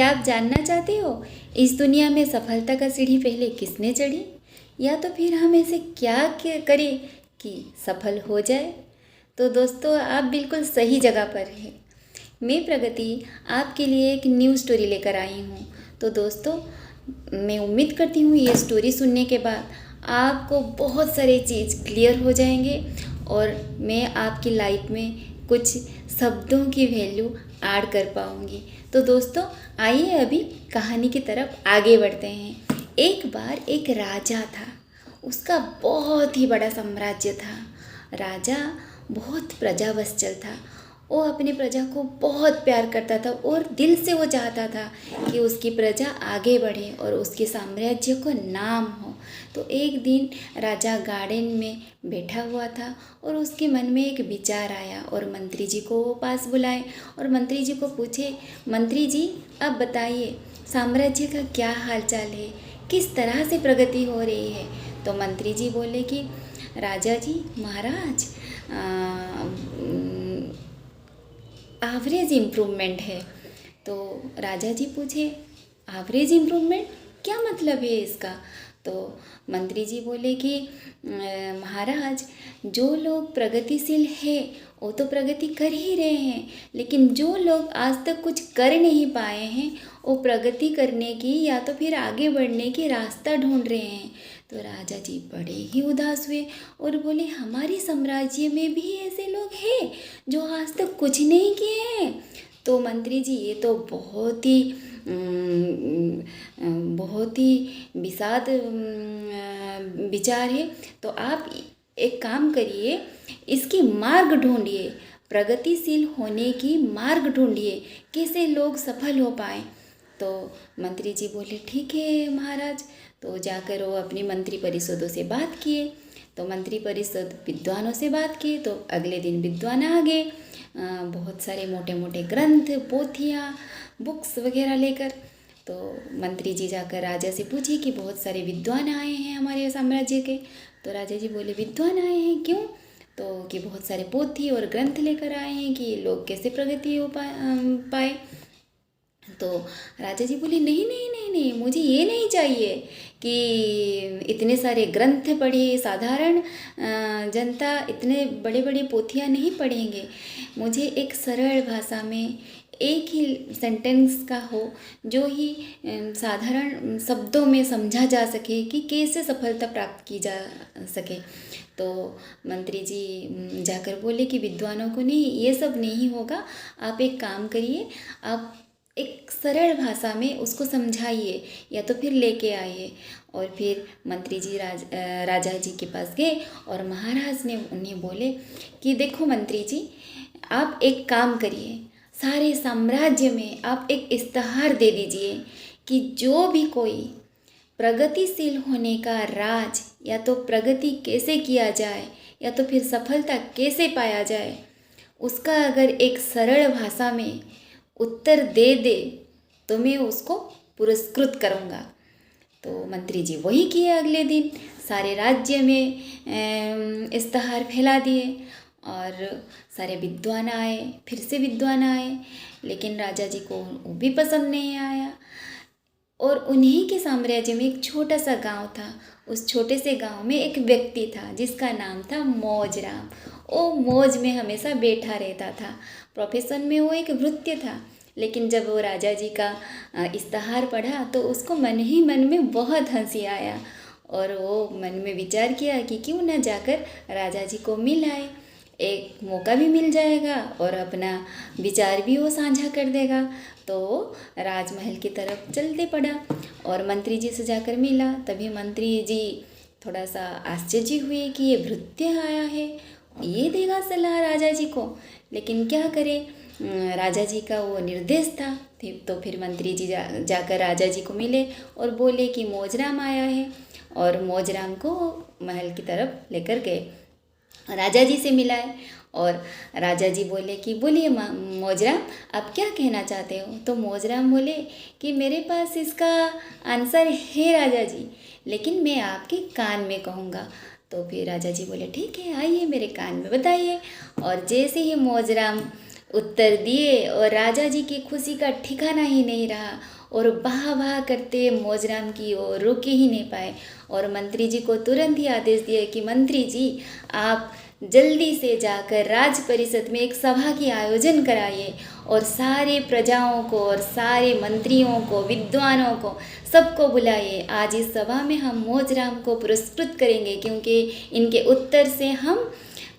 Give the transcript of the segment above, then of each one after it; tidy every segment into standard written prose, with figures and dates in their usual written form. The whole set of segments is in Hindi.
क्या आप जानना चाहते हो इस दुनिया में सफलता का सीढ़ी पहले किसने चढ़ी, या तो फिर हम ऐसे करें कि सफल हो जाए? तो दोस्तों, आप बिल्कुल सही जगह पर हैं। मैं प्रगति आपके लिए एक न्यू स्टोरी लेकर आई हूँ। तो दोस्तों, मैं उम्मीद करती हूँ ये स्टोरी सुनने के बाद आपको बहुत सारे चीज़ क्लियर हो जाएंगे और मैं आपकी लाइफ में कुछ शब्दों की वैल्यू ऐड कर पाऊँगी। तो दोस्तों, आइए अभी कहानी की तरफ आगे बढ़ते हैं। एक बार एक राजा था, उसका बहुत ही बड़ा साम्राज्य था। राजा बहुत प्रजावत्सल था। वो अपनी प्रजा को बहुत प्यार करता था और दिल से वो चाहता था कि उसकी प्रजा आगे बढ़े और उसके साम्राज्य को नाम हो। तो एक दिन राजा गार्डन में बैठा हुआ था और उसके मन में एक विचार आया और मंत्री जी को वो पास बुलाए और मंत्री जी को पूछे, मंत्री जी आप बताइए साम्राज्य का क्या हालचाल है, किस तरह से प्रगति हो रही है? तो मंत्री जी बोले कि राजा जी महाराज एवरेज इम्प्रूवमेंट है। तो राजा जी पूछे, एवरेज इम्प्रूवमेंट क्या मतलब है इसका? तो मंत्री जी बोले कि महाराज जो लोग प्रगतिशील है वो तो प्रगति कर ही रहे हैं, लेकिन जो लोग आज तक कुछ कर नहीं पाए हैं वो प्रगति करने की या तो फिर आगे बढ़ने की रास्ता ढूंढ रहे हैं। तो राजा जी बड़े ही उदास हुए और बोले, हमारे साम्राज्य में भी ऐसे लोग हैं जो आज तक कुछ नहीं किए हैं। तो मंत्री जी ये तो बहुत ही विषाद विचार है। तो आप एक काम करिए, इसकी मार्ग ढूंढिए, प्रगतिशील होने की मार्ग ढूंढिए, कैसे लोग सफल हो पाए। तो मंत्री जी बोले, ठीक है महाराज। तो जाकर वो अपनी मंत्री परिषदों से बात किए। तो मंत्री परिषद विद्वानों से बात किए। तो अगले दिन विद्वान आ गए, बहुत सारे मोटे मोटे ग्रंथ, पोथियाँ, बुक्स वगैरह लेकर। तो मंत्री जी जाकर राजा से पूछे कि बहुत सारे विद्वान आए हैं हमारे साम्राज्य के। तो राजा जी बोले, विद्वान आए हैं क्यों? तो कि बहुत सारे पोथी और ग्रंथ लेकर आए हैं कि लोग कैसे प्रगति हो पाए। तो राजा जी बोले, नहीं नहीं नहीं नहीं, मुझे ये नहीं चाहिए कि इतने सारे ग्रंथ पढ़े, साधारण जनता इतने बड़े बड़े पोथियाँ नहीं पढ़ेंगे। मुझे एक सरल भाषा में एक ही सेंटेंस का हो जो ही साधारण शब्दों में समझा जा सके कि कैसे सफलता प्राप्त की जा सके। तो मंत्री जी जाकर बोले कि विद्वानों को नहीं, ये सब नहीं होगा, आप एक काम करिए, आप एक सरल भाषा में उसको समझाइए या तो फिर लेके आइए। और फिर मंत्री जी राजा जी के पास गए और महाराज ने उन्हें बोले कि देखो मंत्री जी, आप एक काम करिए, सारे साम्राज्य में आप एक इश्तहार दे दीजिए कि जो भी कोई प्रगतिशील होने का राज या तो प्रगति कैसे किया जाए या तो फिर सफलता कैसे पाया जाए, उसका अगर एक सरल भाषा में उत्तर दे दे तो मैं उसको पुरस्कृत करूँगा। तो मंत्री जी वही किए। अगले दिन सारे राज्य में इश्तहार फैला दिए और सारे विद्वान आए, फिर से विद्वान आए, लेकिन राजा जी को वो भी पसंद नहीं आया। और उन्हीं के साम्राज्य में एक छोटा सा गांव था। उस छोटे से गांव में एक व्यक्ति था जिसका नाम था मौजराम। वो मौज में हमेशा बैठा रहता था। प्रोफेशन में वो एक भृत्य था, लेकिन जब वो राजा जी का इश्तहार पढ़ा तो उसको मन ही मन में बहुत हंसी आया और वो मन में विचार किया कि क्यों न जाकर राजा जी को मिल आए, एक मौका भी मिल जाएगा और अपना विचार भी वो साझा कर देगा। तो राजमहल की तरफ चलते पड़ा और मंत्री जी से जाकर मिला। तभी मंत्री जी थोड़ा सा आश्चर्य हुए कि ये भृत्य आया है, ये देगा सलाह राजा जी को, लेकिन क्या करे, राजा जी का वो निर्देश था। तो फिर मंत्री जी जाकर राजा जी को मिले और बोले कि मौजराम आया है, और मौजराम को महल की तरफ लेकर गए, राजा जी से मिलाए। और राजा जी बोले कि बोलिए मौजराम, आप क्या कहना चाहते हो? तो मौजराम बोले कि मेरे पास इसका आंसर है राजा जी, लेकिन मैं आपके कान में कहूँगा। तो फिर राजा जी बोले, ठीक है, आइए मेरे कान में बताइए। और जैसे ही मौजराम उत्तर दिए और राजा जी की खुशी का ठिकाना ही नहीं रहा और वाह वाह करते मोजराम की ओर रुके ही नहीं पाए और मंत्री जी को तुरंत ही आदेश दिए कि मंत्री जी आप जल्दी से जाकर राज परिषद में एक सभा की आयोजन कराइए और सारे प्रजाओं को और सारे मंत्रियों को विद्वानों को सबको बुलाइए। आज इस सभा में हम मोजराम को पुरस्कृत करेंगे क्योंकि इनके उत्तर से हम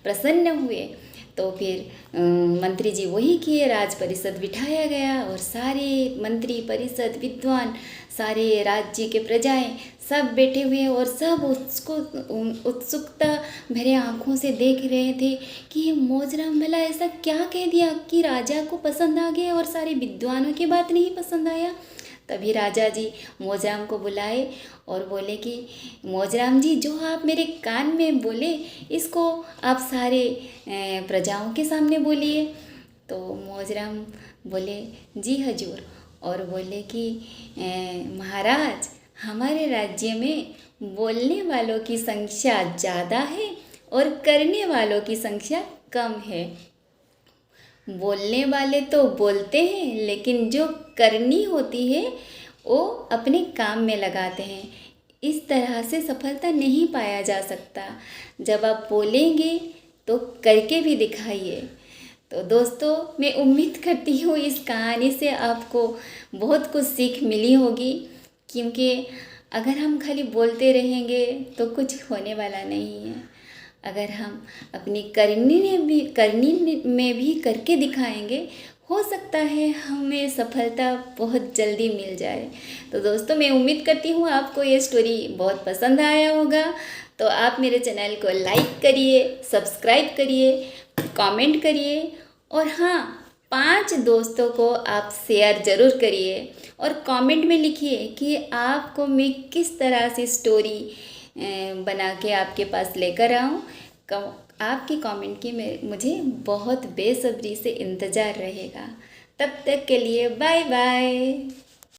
प्रसन्न हुए। तो फिर मंत्री जी वही किए, राज परिषद बिठाया गया और सारे मंत्री परिषद विद्वान सारे राज्य के प्रजाएं सब बैठे हुए और सब उसको उत्सुकता भरे आँखों से देख रहे थे कि ये मोजराम भला ऐसा क्या कह दिया कि राजा को पसंद आ गया और सारे विद्वानों की बात नहीं पसंद आया। तभी राजा जी मोजराम को बुलाए और बोले कि मोजराम जी जो आप मेरे कान में बोले इसको आप सारे प्रजाओं के सामने बोलिए। तो मोजराम बोले जी हजूर और बोले कि महाराज हमारे राज्य में बोलने वालों की संख्या ज़्यादा है और करने वालों की संख्या कम है। बोलने वाले तो बोलते हैं लेकिन जो करनी होती है वो अपने काम में लगाते हैं। इस तरह से सफलता नहीं पाया जा सकता। जब आप बोलेंगे तो करके भी दिखाइए। तो दोस्तों मैं उम्मीद करती हूँ इस कहानी से आपको बहुत कुछ सीख मिली होगी क्योंकि अगर हम खाली बोलते रहेंगे तो कुछ होने वाला नहीं है। अगर हम अपनी करनी में भी करके दिखाएंगे हो सकता है हमें सफलता बहुत जल्दी मिल जाए। तो दोस्तों मैं उम्मीद करती हूँ आपको ये स्टोरी बहुत पसंद आया होगा। तो आप मेरे चैनल को लाइक करिए, सब्सक्राइब करिए, कमेंट करिए और हाँ 5 दोस्तों को आप शेयर ज़रूर करिए और कमेंट में लिखिए कि आपको मैं किस तरह से स्टोरी बना के आपके पास लेकर आऊँ। आपकी कमेंट की मुझे बहुत बेसब्री से इंतज़ार रहेगा। तब तक के लिए बाय बाय।